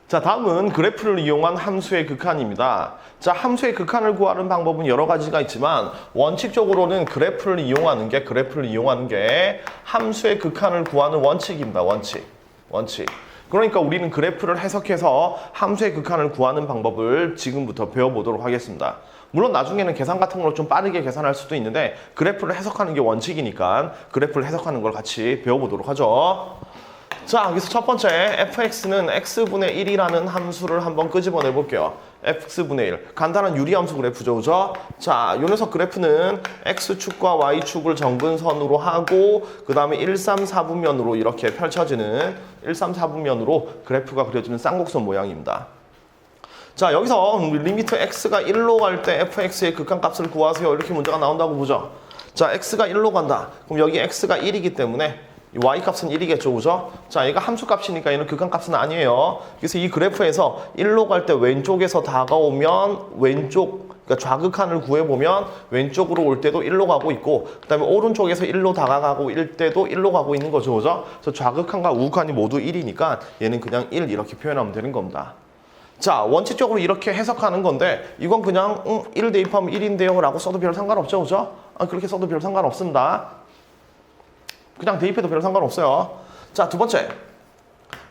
자, 다음은 그래프를 이용한 함수의 극한입니다. 자, 함수의 극한을 구하는 방법은 여러 가지가 있지만 원칙적으로는 그래프를 이용하는 게 함수의 극한을 구하는 원칙입니다. 원칙. 그러니까 우리는 그래프를 해석해서 함수의 극한을 구하는 방법을 지금부터 배워보도록 하겠습니다. 물론 나중에는 계산 같은 걸 좀 빠르게 계산할 수도 있는데 그래프를 해석하는 게 원칙이니까 그래프를 해석하는 걸 같이 배워보도록 하죠. 자, 여기서 첫 번째 fx는 x분의 1이라는 함수를 한번 끄집어내 볼게요. x분의 1. 간단한 유리함수 그래프죠, 그죠? 자, 요 녀석 그래프는 x축과 y축을 정근선으로 하고 그 다음에 1, 3, 4분면으로 이렇게 펼쳐지는 1, 3, 4분면으로 그래프가 그려지는 쌍곡선 모양입니다. 자, 여기서 리미트 x가 1로 갈 때 fx의 극한값을 구하세요. 이렇게 문제가 나온다고 보죠. 자, x가 1로 간다. 그럼 여기 x가 1이기 때문에 y값은 1이겠죠, 그죠? 자, 얘가 함수값이니까 얘는 극한값은 아니에요. 그래서 이 그래프에서 1로 갈 때 왼쪽에서 다가오면 그러니까 좌극한을 구해보면 왼쪽으로 올 때도 1로 가고 있고 그 다음에 오른쪽에서 1로 다가가고 일 때도 1로 가고 있는 거죠, 그죠? 그래서 좌극한과 우극한이 모두 1이니까 얘는 그냥 1 이렇게 표현하면 되는 겁니다. 자, 원칙적으로 이렇게 해석하는 건데 이건 그냥 1 대입하면 1인데요 라고 써도 별 상관없죠, 그죠? 그렇게 써도 별 상관없습니다. 그냥 대입해도 별 상관없어요. 자, 두 번째.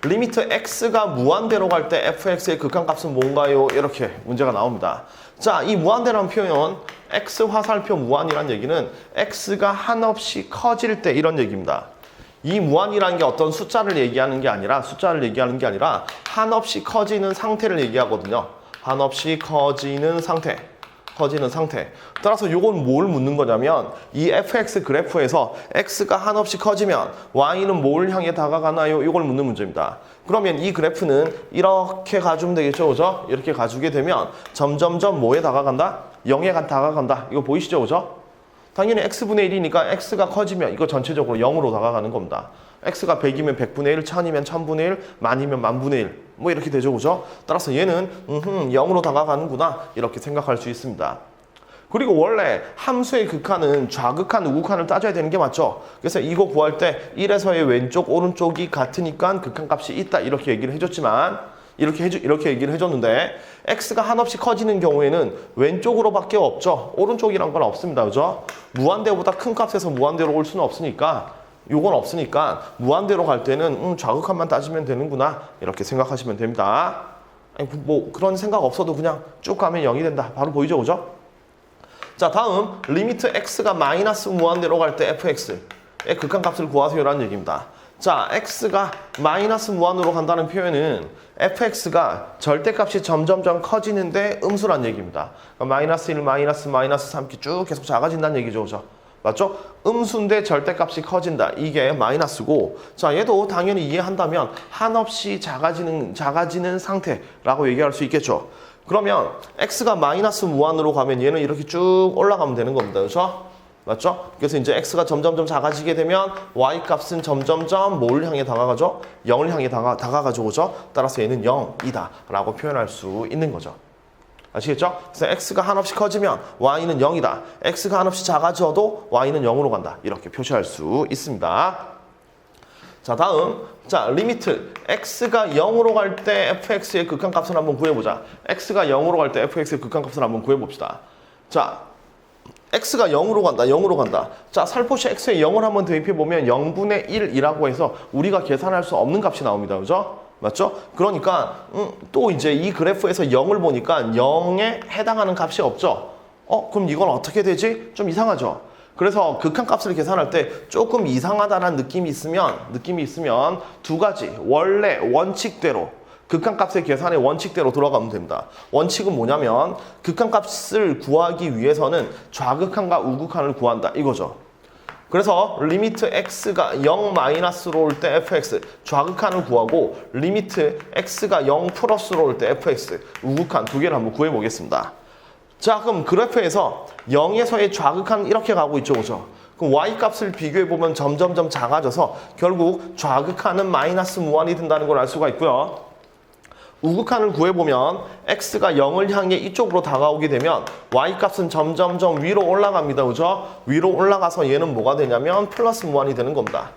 리미트 x가 무한대로 갈 때 fx의 극한값은 뭔가요? 이렇게 문제가 나옵니다. 자, 이 무한대라는 표현, x 화살표 무한이란 얘기는 x가 한없이 커질 때 이런 얘기입니다. 이 무한이라는 게 어떤 숫자를 얘기하는 게 아니라 한없이 커지는 상태를 얘기하거든요. 한없이 커지는 상태. 따라서 요건 뭘 묻는 거냐면 이 fx 그래프에서 x가 한없이 커지면 y는 뭘 향해 다가가나요? 이걸 묻는 문제입니다. 그러면 이 그래프는 이렇게 가주면 되겠죠, 그죠? 이렇게 가주게 되면 점점점 뭐에 다가간다? 0에 다가간다. 이거 보이시죠, 그죠? 당연히 x분의 1이니까 x가 커지면 이거 전체적으로 0으로 다가가는 겁니다. x가 100이면 100분의 1, 1000이면 1000분의 1, 만이면 만분의 1. 뭐 이렇게 되죠, 그죠? 따라서 얘는 0으로 다가가는구나 이렇게 생각할 수 있습니다. 그리고 원래 함수의 극한은 좌극한, 우극한을 따져야 되는 게 맞죠? 그래서 이거 구할 때 1에서의 왼쪽, 오른쪽이 같으니까 극한값이 있다 이렇게 얘기를 해줬지만 이렇게 얘기를 해줬는데 x가 한없이 커지는 경우에는 왼쪽으로밖에 없죠. 오른쪽이란 건 없습니다, 그죠? 무한대보다 큰 값에서 무한대로 올 수는 없으니까 요건 없으니까 무한대로 갈 때는 좌극한만 따지면 되는구나 이렇게 생각하시면 됩니다. 아니, 뭐 그런 생각 없어도 그냥 쭉 가면 0이 된다. 바로 보이죠, 그죠? 자, 다음 리미트 x가 마이너스 무한대로 갈 때 fx의 극한값을 구하세요라는 얘기입니다. 자, x가 마이너스 무한으로 간다는 표현은 fx가 절대값이 점점점 커지는데 음수란 얘기입니다. 그러니까 마이너스 1, 마이너스 3 이렇게 쭉 계속 작아진다는 얘기죠, 그죠? 맞죠? 음수인데 절대값이 커진다. 이게 마이너스고, 자, 얘도 당연히 이해한다면 한없이 작아지는 상태라고 얘기할 수 있겠죠. 그러면 x가 마이너스 무한으로 가면 얘는 이렇게 쭉 올라가면 되는 겁니다. 그렇죠? 맞죠? 그래서 이제 x가 점점점 작아지게 되면 y값은 점점점 뭘 향해 다가가죠? 0을 향해 다가가죠. 그죠? 따라서 얘는 0이다 라고 표현할 수 있는 거죠. 아시겠죠? 그래서 x가 한없이 커지면 y는 0이다. x가 한없이 작아져도 y는 0으로 간다. 이렇게 표시할 수 있습니다. 자, 다음. 자, 리미트 x가 0으로 갈 때 fx의 극한값을 한번 구해보자. x가 0으로 갈 때 fx의 극한값을 한번 구해봅시다. 자, x가 0으로 간다. 자, 살포시 x에 0을 한번 대입해보면 0분의 1이라고 해서 우리가 계산할 수 없는 값이 나옵니다. 그죠? 맞죠? 그러니까 또 이제 이 그래프에서 0을 보니까 0에 해당하는 값이 없죠. 그럼 이건 어떻게 되지? 좀 이상하죠? 그래서 극한값을 계산할 때 조금 이상하다는 느낌이 있으면 두 가지 원래 원칙대로 극한값의 계산의 원칙대로 돌아가면 됩니다. 원칙은 뭐냐면 극한값을 구하기 위해서는 좌극한과 우극한을 구한다 이거죠. 그래서 리미트 x가 0 마이너스로 올 때 fx 좌극한을 구하고 리미트 x가 0 플러스로 올 때 fx 우극한 두 개를 한번 구해보겠습니다. 자, 그럼 그래프에서 0에서의 좌극한 이렇게 가고 있죠, 그죠? 그럼 y값을 비교해보면 점점점 작아져서 결국 좌극한은 마이너스 무한이 된다는 걸 알 수가 있고요. 우극한을 구해보면 x가 0을 향해 이쪽으로 다가오게 되면 y값은 점점점 위로 올라갑니다. 그죠? 위로 올라가서 얘는 뭐가 되냐면 플러스 무한이 되는 겁니다.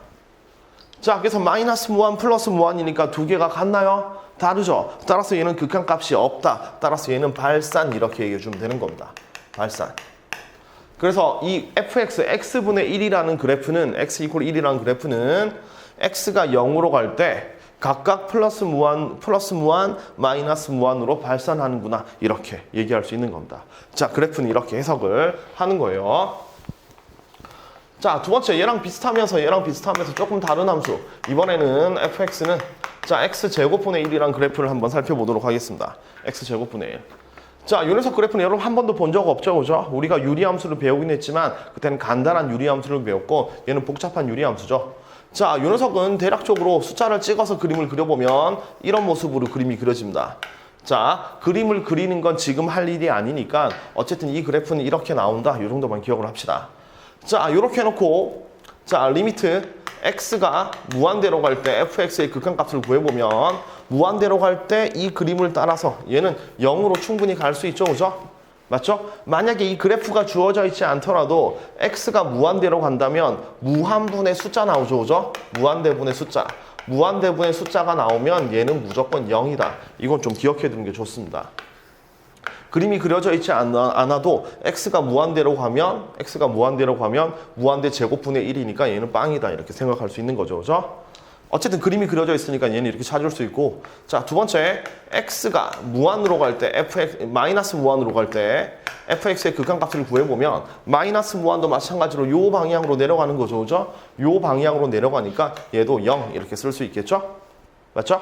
자, 그래서 마이너스 무한 플러스 무한이니까 두 개가 같나요? 다르죠? 따라서 얘는 극한값이 없다. 따라서 얘는 발산 이렇게 얘기해 주면 되는 겁니다. 발산. 그래서 이 fx, x분의 1이라는 그래프는 x 이퀄 1이라는 그래프는 x가 0으로 갈 때 각각 플러스 무한, 마이너스 무한으로 발산하는구나. 이렇게 얘기할 수 있는 겁니다. 자, 그래프는 이렇게 해석을 하는 거예요. 자, 두 번째 얘랑 비슷하면서 조금 다른 함수. 이번에는 fx는 자, x제곱분의 1이라는 그래프를 한번 살펴보도록 하겠습니다. x제곱분의 1. 자, 요 녀석 그래프는 여러분 한 번도 본 적 없죠, 그죠? 우리가 유리함수를 배우긴 했지만 그때는 간단한 유리함수를 배웠고 얘는 복잡한 유리함수죠. 자, 요 녀석은 대략적으로 숫자를 찍어서 그림을 그려보면 이런 모습으로 그림이 그려집니다. 자, 그림을 그리는 건 지금 할 일이 아니니까 어쨌든 이 그래프는 이렇게 나온다. 요 정도만 기억을 합시다. 자, 요렇게 해놓고 자, 리미트 x가 무한대로 갈 때 fx의 극한값을 구해보면 무한대로 갈 때 이 그림을 따라서 얘는 0으로 충분히 갈 수 있죠, 그죠? 맞죠? 만약에 이 그래프가 주어져 있지 않더라도 x가 무한대로 간다면 무한분의 숫자 나오죠, 그죠? 무한대분의 숫자. 무한대분의 숫자가 나오면 얘는 무조건 0이다. 이건 좀 기억해 두는 게 좋습니다. 그림이 그려져 있지 않아도 x가 무한대로 가면 무한대 제곱분의 1이니까 얘는 빵이다. 이렇게 생각할 수 있는 거죠, 그죠? 어쨌든 그림이 그려져 있으니까 얘는 이렇게 찾을 수 있고. 자, 두 번째 x가 무한으로 갈 때 마이너스 무한으로 갈 때 fx의 극한값을 구해보면 마이너스 무한도 마찬가지로 요 방향으로 내려가는 거죠, 그죠? 요 방향으로 내려가니까 얘도 0 이렇게 쓸 수 있겠죠? 맞죠?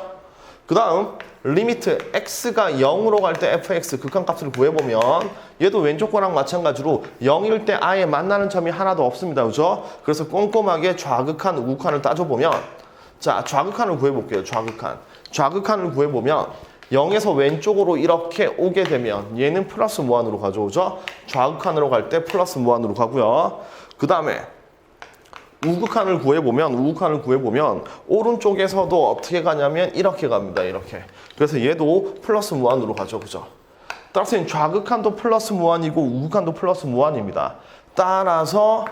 그 다음 리미트 x가 0으로 갈 때 fx 극한값을 구해보면 얘도 왼쪽 거랑 마찬가지로 0일 때 아예 만나는 점이 하나도 없습니다, 그죠? 그래서 꼼꼼하게 좌극한, 우극한을 따져보면 자, 좌극한을 구해볼게요. 좌극한을 구해보면 0에서 왼쪽으로 이렇게 오게 되면 얘는 플러스 무한으로 가져오죠. 좌극한으로 갈 때 플러스 무한으로 가고요. 그 다음에 우극한을 구해보면 오른쪽에서도 어떻게 가냐면 이렇게 갑니다. 이렇게. 그래서 얘도 플러스 무한으로 가죠. 그죠? 따라서 좌극한도 플러스 무한이고 우극한도 플러스 무한입니다. 따라서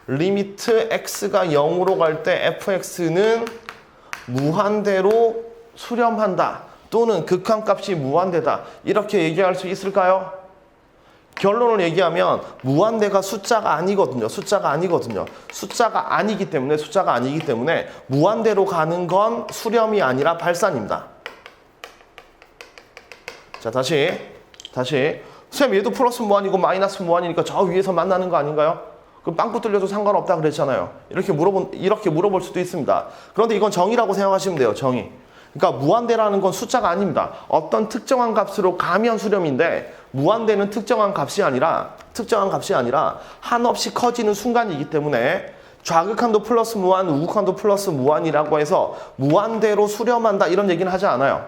리미트 x가 0으로 갈 때 fx는 무한대로 수렴한다. 또는 극한값이 무한대다. 이렇게 얘기할 수 있을까요? 결론을 얘기하면 무한대가 숫자가 아니거든요. 숫자가 아니기 때문에 무한대로 가는 건 수렴이 아니라 발산입니다. 자, 다시. 선생님, 얘도 플러스 무한이고 마이너스 무한이니까 저 위에서 만나는 거 아닌가요? 그럼 빵꾸 뚫려도 상관없다 그랬잖아요. 이렇게 물어볼 수도 있습니다. 그런데 이건 정의라고 생각하시면 돼요. 정의. 그러니까 무한대라는 건 숫자가 아닙니다. 어떤 특정한 값으로 가면 수렴인데 무한대는 특정한 값이 아니라 한없이 커지는 순간이기 때문에 좌극한도 플러스 무한, 우극한도 플러스 무한이라고 해서 무한대로 수렴한다 이런 얘기는 하지 않아요.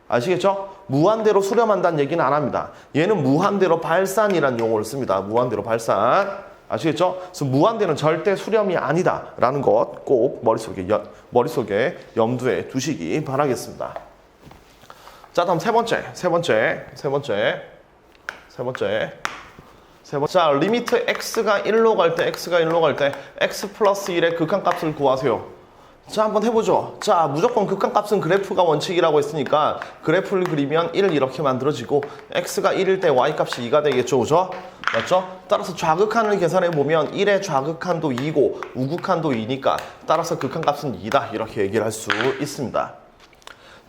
아시겠죠? 무한대로 수렴한다는 얘기는 안 합니다. 얘는 무한대로 발산이라는 용어를 씁니다. 무한대로 발산. 아시겠죠? 그래서 무한대는 절대 수렴이 아니다라는 것 꼭 머릿속에 염두에 두시기 바라겠습니다. 자, 다음 세 번째. 자, 리미트 x가 1로 갈 때 x 플러스 1의 극한값을 구하세요. 자, 한번 해보죠. 자, 무조건 극한값은 그래프가 원칙이라고 했으니까 그래프를 그리면 1 이렇게 만들어지고 x가 1일 때 y값이 2가 되겠죠, 그죠? 맞죠? 따라서 좌극한을 계산해보면 1의 좌극한도 2고 우극한도 2니까 따라서 극한값은 2다 이렇게 얘기를 할 수 있습니다.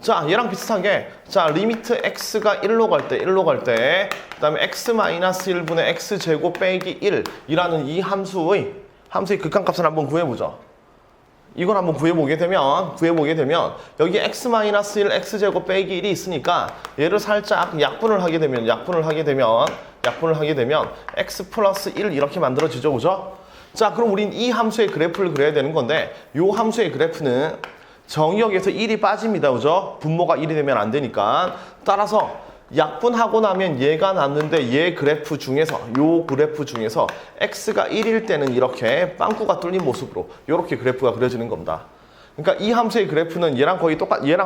자, 얘랑 비슷하게 자, 리미트 x가 1로 갈 때 그 다음에 x-1분의 x제곱 빼기 1이라는 이 함수의 극한값을 한번 구해보죠. 이걸 한번 구해보게 되면 여기 x-1 x제곱 빼기 1이 있으니까 얘를 살짝 약분을 하게 되면 x 플러스 1 이렇게 만들어지죠, 그죠? 자, 그럼 우린 이 함수의 그래프를 그려야 되는 건데 이 함수의 그래프는 정의역에서 1이 빠집니다, 그죠? 분모가 1이 되면 안 되니까. 따라서 약분하고 나면 얘가 났는데 요 그래프 중에서 x가 1일 때는 이렇게 빵꾸가 뚫린 모습으로 이렇게 그래프가 그려지는 겁니다. 그러니까 이 함수의 그래프는 얘랑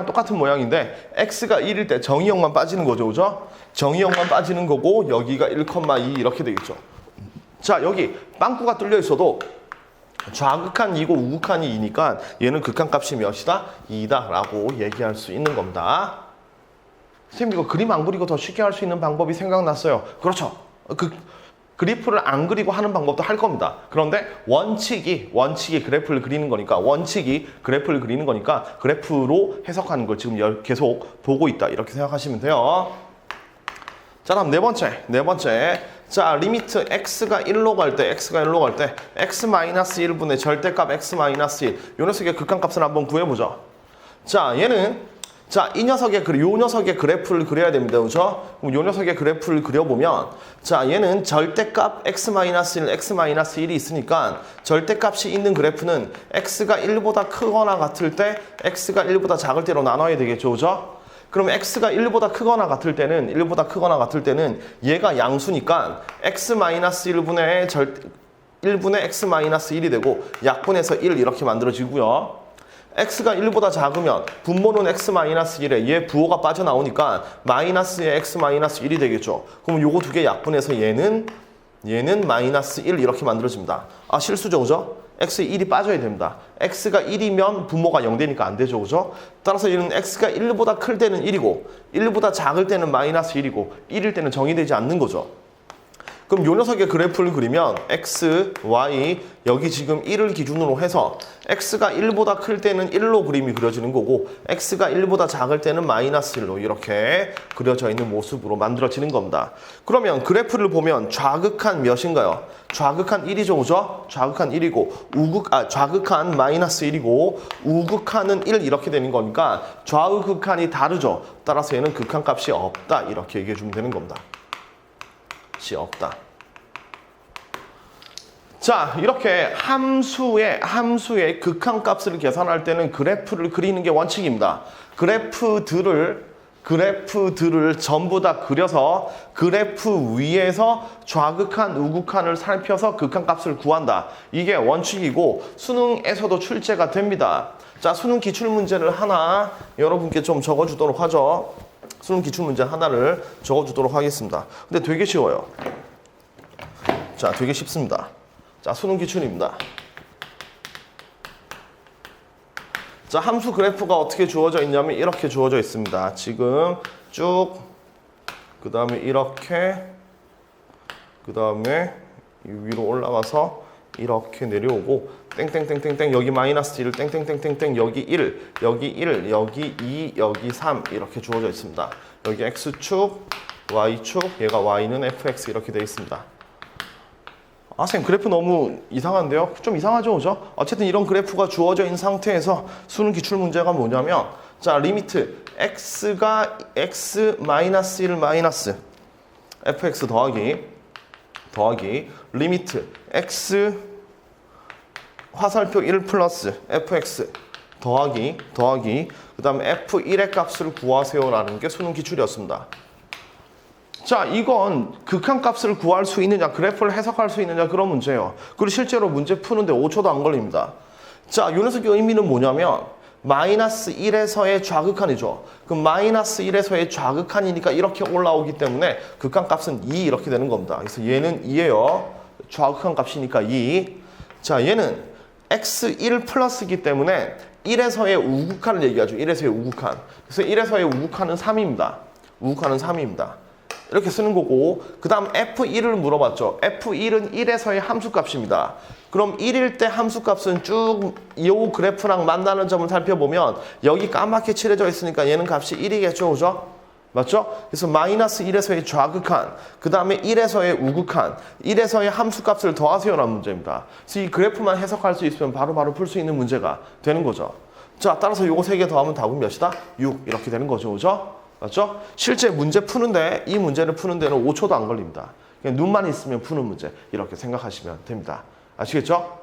똑같은 모양인데 x가 1일 때 정의역만 빠지는 거죠, 그죠? 정의역만 빠지는 거고 여기가 1,2 이렇게 되겠죠. 자, 여기 빵꾸가 뚫려 있어도 좌극한 2고 우극한이 2니까 얘는 극한값이 몇이다? 2다 라고 얘기할 수 있는 겁니다. 선생님 이거 그림 안 그리고 더 쉽게 할 수 있는 방법이 생각났어요. 그렇죠. 그래프를 안 그리고 하는 방법도 할 겁니다. 그런데 원칙이 그래프를 그리는 거니까 그래프로 해석하는 걸 지금 계속 보고 있다 이렇게 생각하시면 돼요. 자 다음 네 번째 자 리미트 x가 1로 갈 때 x-1분의 절대값 x-1 요 녀석의 극한값을 한번 구해보죠. 자 얘는 자, 요 녀석의 그래프를 그려야 됩니다. 그죠? 그럼 요 녀석의 그래프를 그려보면, 자, 얘는 절대값 x-1, x-1이 있으니까, 절대값이 있는 그래프는 x가 1보다 크거나 같을 때, x가 1보다 작을 때로 나눠야 되겠죠. 그죠? 그럼 x가 1보다 크거나 같을 때는, 얘가 양수니까, x-1분의 1분의 x-1이 되고, 약분해서 1 이렇게 만들어지고요. x가 1보다 작으면 분모는 x-1에 얘 부호가 빠져나오니까 마이너스의 x-1이 되겠죠. 그럼 요거 두 개 약분해서 얘는 마이너스 1 이렇게 만들어집니다. 아 실수죠. 그죠? x에 1이 빠져야 됩니다. x가 1이면 분모가 0 되니까 안 되죠. 그죠? 따라서 얘는 x가 1보다 클 때는 1이고 1보다 작을 때는 마이너스 1이고 1일 때는 정의되지 않는 거죠. 그럼 요 녀석의 그래프를 그리면 x, y 여기 지금 1을 기준으로 해서 x가 1보다 클 때는 1로 그림이 그려지는 거고 x가 1보다 작을 때는 마이너스 1로 이렇게 그려져 있는 모습으로 만들어지는 겁니다. 그러면 그래프를 보면 좌극한 몇인가요? 좌극한 1이죠. 그죠? 좌극한 1이고 좌극한 마이너스 1이고 우극한은 1 이렇게 되는 거니까 좌우극한이 다르죠. 따라서 얘는 극한값이 없다 이렇게 얘기해 주면 되는 겁니다. 없다. 자, 이렇게 함수의 극한값을 계산할 때는 그래프를 그리는 게 원칙입니다. 그래프들을 전부 다 그려서 그래프 위에서 좌극한, 우극한을 살펴서 극한값을 구한다. 이게 원칙이고 수능에서도 출제가 됩니다. 자, 수능 기출문제를 하나 여러분께 좀 적어주도록 하죠. 수능 기출문제 하나를 적어주도록 하겠습니다. 근데 되게 쉬워요. 자, 되게 쉽습니다. 자, 수능 기출입니다. 자, 함수 그래프가 어떻게 주어져 있냐면 이렇게 주어져 있습니다. 지금 쭉, 그 다음에 이렇게, 그 다음에 위로 올라가서 이렇게 내려오고 땡땡땡땡땡 여기 마이너스 1 땡땡땡땡땡 여기 1 여기 1 여기 2 여기 3 이렇게 주어져 있습니다. 여기 x축 y축 얘가 y는 fx 이렇게 되어 있습니다. 아 선생님 그래프 너무 이상한데요? 좀 이상하죠 그죠? 어쨌든 이런 그래프가 주어져 있는 상태에서 수능 기출 문제가 뭐냐면 자 리미트 x가 x-1 마이너스 fx 더하기 리미트 x 화살표 1 플러스 fx 더하기 그 다음에 f1의 값을 구하세요라는 게 수능 기출이었습니다. 자 이건 극한값을 구할 수 있느냐 그래프를 해석할 수 있느냐 그런 문제예요. 그리고 실제로 문제 푸는데 5초도 안 걸립니다. 자 요 녀석의 의미는 뭐냐면 마이너스 1에서의 좌극한이죠. 그럼 마이너스 1에서의 좌극한이니까 이렇게 올라오기 때문에 극한값은 2 이렇게 되는 겁니다. 그래서 얘는 2예요. 좌극한 값이니까 2. 자 얘는 x1 플러스이기 때문에 1에서의 우극한을 얘기하죠. 1에서의 우극한. 그래서 1에서의 우극한은 3입니다. 우극한은 3입니다. 이렇게 쓰는 거고 그 다음 F1을 물어봤죠. F1은 1에서의 함수값입니다. 그럼 1일 때 함수값은 쭉 이 그래프랑 만나는 점을 살펴보면 여기 까맣게 칠해져 있으니까 얘는 값이 1이겠죠. 그죠? 맞죠? 그래서 마이너스 1에서의 좌극한 그 다음에 1에서의 우극한 1에서의 함수값을 더하세요라는 문제입니다. 그래서 이 그래프만 해석할 수 있으면 바로바로 풀 수 있는 문제가 되는 거죠. 자 따라서 요거 3개 더하면 답은 몇이다? 6 이렇게 되는 거죠. 그죠? 맞죠? 실제 문제 푸는데 이 문제를 푸는 데는 5초도 안 걸립니다. 그냥 눈만 있으면 푸는 문제 이렇게 생각하시면 됩니다. 아시겠죠?